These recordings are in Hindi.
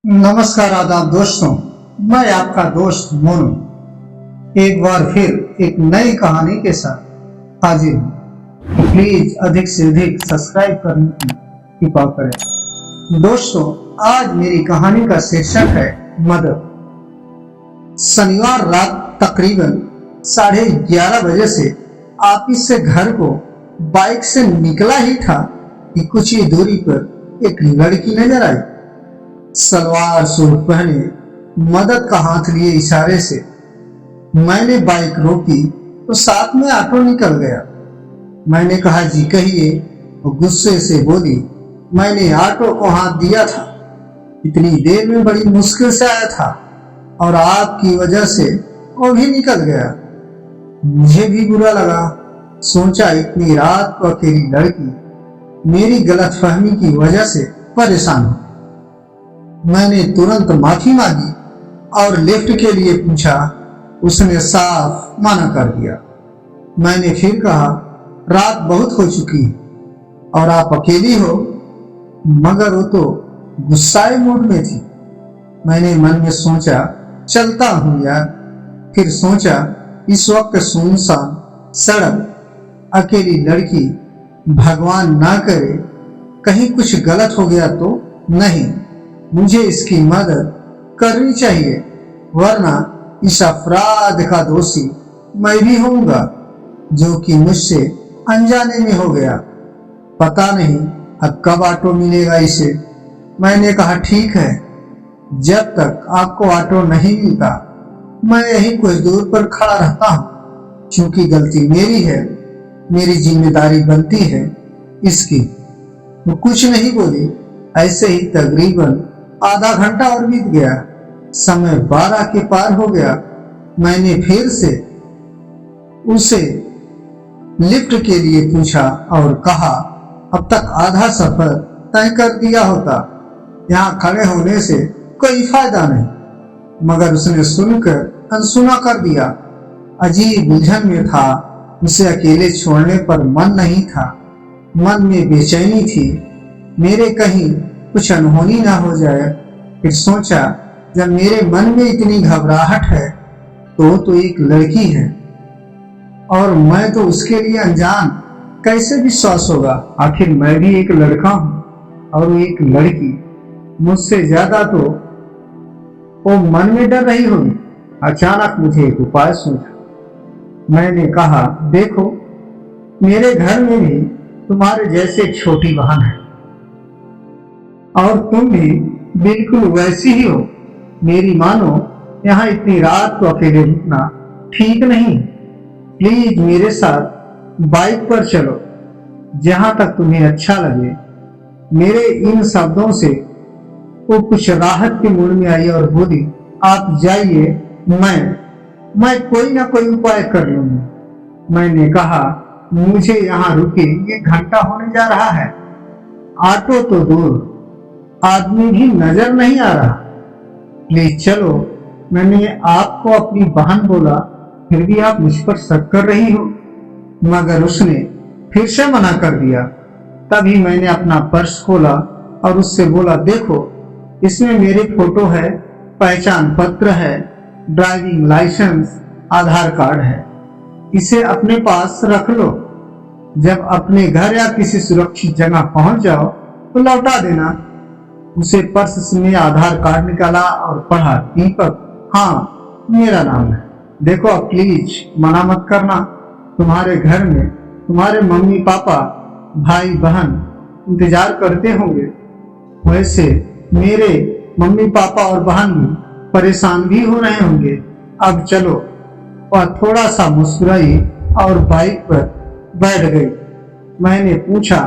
नमस्कार आदाब दोस्तों, मैं आपका दोस्त मोनू एक बार फिर एक नई कहानी के साथ हाजिर हूँ। प्लीज अधिक से अधिक सब्सक्राइब करने की कृपा करें। दोस्तों, आज मेरी कहानी का शीर्षक है मदद। शनिवार रात तकरीबन 11:30 बजे से ऑफिस से घर को बाइक से निकला ही था कि कुछ ही दूरी पर एक लड़की नजर आई। सलवार सूट पहने, मदद का हाथ लिए इशारे से मैंने बाइक रोकी तो साथ में ऑटो निकल गया। मैंने कहा, जी कहिए। वो गुस्से से बोली, मैंने ऑटो को हाथ दिया था, इतनी देर में बड़ी मुश्किल से आया था और आपकी वजह से वो भी निकल गया। मुझे भी बुरा लगा, सोचा इतनी रात को अकेली लड़की मेरी गलतफहमी की वजह से परेशान हो। मैंने तुरंत माफी मांगी और लिफ्ट के लिए पूछा। उसने साफ मना कर दिया। मैंने फिर कहा, रात बहुत हो चुकी है और आप अकेली हो, मगर वो तो गुस्साए मूड में थी। मैंने मन में सोचा, चलता हूं यार। फिर सोचा, इस वक्त सुनसान सड़क, अकेली लड़की, भगवान ना करे कहीं कुछ गलत हो गया तो नहीं, मुझे इसकी मदद करनी चाहिए, वरना इस अपराध का दोषी मैं भी होऊंगा जो कि मुझसे अनजाने में हो गया। पता नहीं अब कब ऑटो मिलेगा इसे। मैंने कहा, ठीक है, जब तक आपको ऑटो नहीं मिलता मैं यहीं कुछ दूर पर खड़ा रहता हूँ। क्योंकि गलती मेरी है, मेरी जिम्मेदारी बनती है इसकी। वो कुछ नहीं बोली। ऐसे ही तकरीबन आधा घंटा और बीत गया। समय 12 के पार हो गया। मैंने फिर से उसे लिफ्ट के लिए पूछा और कहा, अब तक आधा सफर तय कर दिया होता, यहाँ खड़े होने से कोई फायदा नहीं। मगर उसने सुनकर अनसुना कर दिया। अजीब उलझन में था। उसे अकेले छोड़ने पर मन नहीं था। मन में बेचैनी थी, मेरे कहीं कुछ अनहोनी ना हो जाए। फिर सोचा, जब मेरे मन में इतनी घबराहट है तो एक लड़की है और मैं तो उसके लिए अनजान, कैसे विश्वास होगा। आखिर मैं भी एक लड़का हूँ और वो एक लड़की। मुझसे ज्यादा तो वो मन में डर रही होगी। अचानक मुझे एक उपाय सूझा। मैंने कहा, देखो, मेरे घर में भी तुम्हारे जैसे छोटी बहन है और तुम भी बिल्कुल वैसी ही हो। मेरी मानो, यहाँ इतनी रात को अकेले रुकना ठीक नहीं। प्लीज मेरे साथ बाइक पर चलो, जहां तक तुम्हें अच्छा लगे। मेरे इन शब्दों से वो कुछ राहत के मूड में आई और बोली, आप जाइए, मैं कोई ना कोई उपाय कर लूंगी। मैंने कहा, मुझे यहाँ रुके 1 घंटा होने जा रहा है। ऑटो तो दूर, आदमी भी नजर नहीं आ रहा। प्लीज चलो। मैंने आपको अपनी बहन बोला, फिर भी आप मुझ पर शक कर रही हो। मगर उसने फिर से मना कर दिया। तभी मैंने अपना पर्स खोला और उससे बोला, देखो, इसमें मेरे फोटो है, पहचान पत्र है, ड्राइविंग लाइसेंस, आधार कार्ड है। इसे अपने पास रख लो। जब अपने घर या किसी सुरक्षित जगह पहुंच जाओ तो लौटा देना। उसे पर्स में आधार कार्ड निकाला और पढ़ा, दीपक, हाँ मेरा नाम है। देखो, अब प्लीज मना मत करना। तुम्हारे घर में तुम्हारे मम्मी पापा, भाई बहन इंतजार करते होंगे। वैसे मेरे मम्मी पापा और बहन भी परेशान भी हो रहे होंगे। अब चलो। वह थोड़ा सा मुस्कुराई और बाइक पर बैठ गई। मैंने पूछा,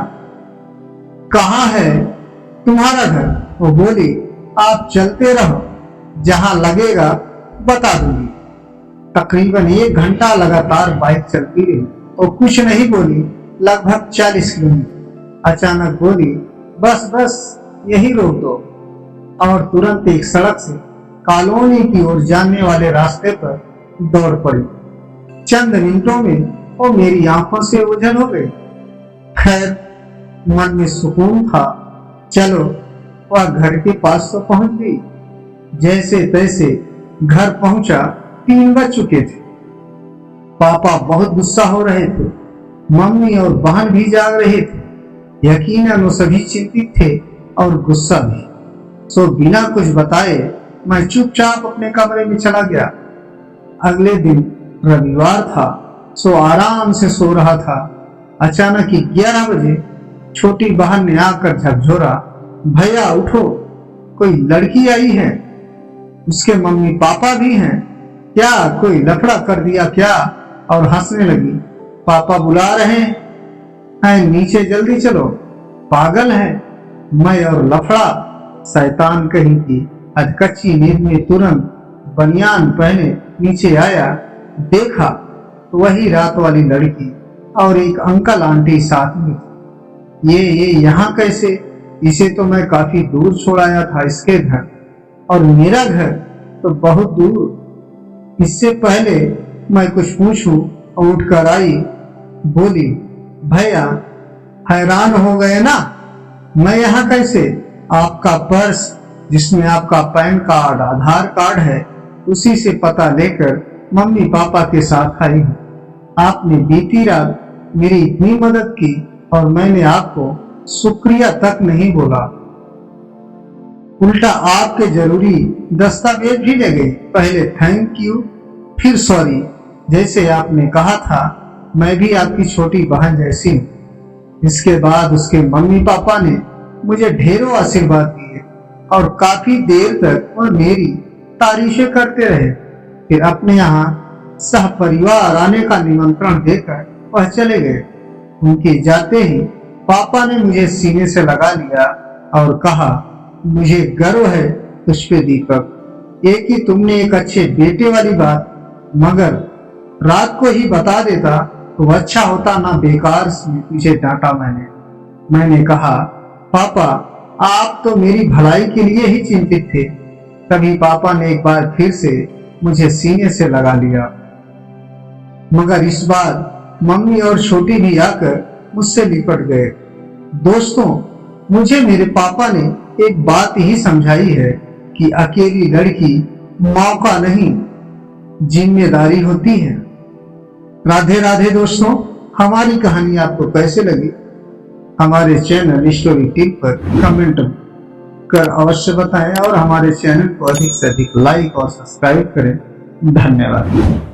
कहाँ है तुम्हारा घर? वो बोली, आप चलते रहो, जहां लगेगा बता दूंगी। तकरीबन 1 घंटा लगातार बाइक चलती रही और कुछ नहीं बोली। लगभग 40 किलोमीटर। अचानक बोली, बस यही रोक दो। और तुरंत एक सड़क से कॉलोनी की ओर जाने वाले रास्ते पर दौड़ पड़ी। चंद मिनटों में वो मेरी आंखों से ओझल हो गई। खैर, मन में सुकून था। चलो, वह घर के पास तो पहुंच गई। जैसे तैसे घर पहुंचा 3 बज चुके थे। पापा बहुत गुस्सा हो रहे थे, मम्मी और बहन भी जाग रहे थे। यकीनन वो सभी चिंतित थे और गुस्सा भी। सो बिना कुछ बताए मैं चुपचाप अपने कमरे में चला गया। अगले दिन रविवार था, सो आराम से सो रहा था। अचानक ही 11 बजे छोटी बहन ने आकर झकझोरा, भैया उठो, कोई लड़की आई है। उसके मम्मी पापा भी हैं, क्या कोई लफड़ा कर दिया क्या? और हंसने लगी। पापा बुला रहे हैं, नीचे जल्दी चलो। पागल है मैं और लफड़ा, शैतान कहीं की। अधकच्ची नींद में तुरंत बनियान पहने नीचे आया। देखा तो वही रात वाली लड़की और एक अंकल आंटी साथ में। ये यहाँ कैसे? इसे तो मैं काफी दूर छोड़ आया था इसके घर, और मेरा घर तो बहुत दूर। इससे पहले मैं कुछ पूछूं, उठकर आई, बोली, भैया हैरान हो गए ना, मैं यहाँ कैसे? आपका पर्स जिसमें आपका पैन कार्ड, आधार कार्ड है, उसी से पता लेकर मम्मी पापा के साथ आई हूँ। आपने बीती रात मेरी इतनी मदद की और मैंने आपको शुक्रिया तक नहीं बोला, उल्टा आपके जरूरी दस्तावेज भी ले गए। पहले थैंक यू, फिर सॉरी। जैसे आपने कहा था, मैं भी आपकी छोटी बहन जैसी हूँ। इसके बाद उसके मम्मी पापा ने मुझे ढेरों आशीर्वाद दिए और काफी देर तक वह मेरी तारीफें करते रहे। फिर अपने यहाँ सह परिवार आने का निमंत्रण देकर वह चले गए। उनके जाते ही पापा ने मुझे सीने से लगा लिया और कहा, मुझे गर्व है तुझ पे दीपक। एक ही तुमने एक अच्छे बेटे वाली बात मगर रात को ही बता देता तो अच्छा होता ना, बेकार में तुझे डांटा मैंने कहा, पापा आप तो मेरी भलाई के लिए ही चिंतित थे। तभी पापा ने एक बार फिर से मुझे सीने से लगा लिया, मगर इस बार मम्मी और छोटी भी आकर मुझसे लिपट गए। दोस्तों, मुझे मेरे पापा ने एक बात ही समझाई है कि अकेली लड़की मौका नहीं, जिम्मेदारी होती है। राधे राधे दोस्तों, हमारी कहानी आपको कैसे लगी हमारे चैनल स्टोरी टिप पर कमेंट कर अवश्य बताएं और हमारे चैनल को अधिक से अधिक लाइक और सब्सक्राइब करें। धन्यवाद।